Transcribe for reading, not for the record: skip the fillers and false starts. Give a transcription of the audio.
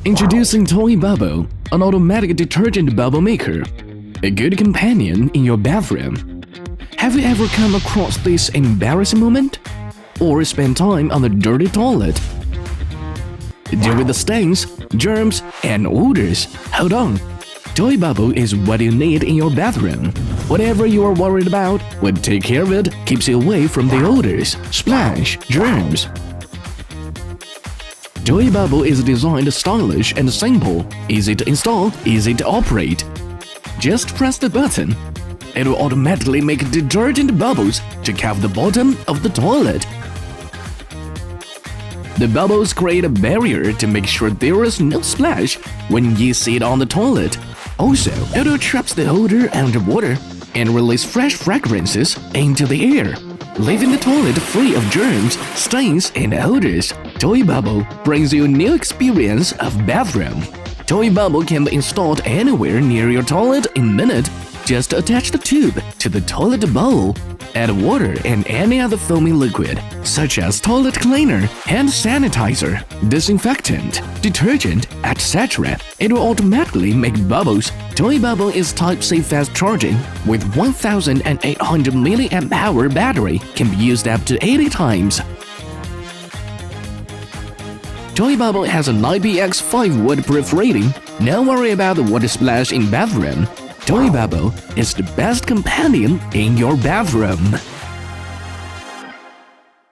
Introducing Toibuble, an automatic detergent bubble maker. A good companion in your bathroom. Have you ever come across this embarrassing moment? Or spent time on the dirty toilet? Deal with the stains, germs, and odors. Hold on. Toibuble is what you need in your bathroom. Whatever you are worried about will take care of it, keeps you away from the odors, splash, germs. Toibuble is designed stylish and simple, easy to install, easy to operate. Just press the button. It will automatically make detergent bubbles to cover the bottom of the toilet. The bubbles create a barrier to make sure there is no splash when you sit on the toilet. Also, it traps the odor underwater and releases fresh fragrances into the air, leaving the toilet free of germs, stains, and odors. Toibuble brings you a new experience of bathroom. Toibuble can be installed anywhere near your toilet in minutes. Just attach the tube to the toilet bowl. Add water and any other foamy liquid, such as toilet cleaner, hand sanitizer, disinfectant, detergent, etc. It will automatically make bubbles. Toibuble is Type-C fast charging with 1,800 mAh battery, can be used up to 80 times. Toibuble has an IPX5 waterproof rating. No worry about the water splash in bathroom. Toibuble is the best companion in your bathroom.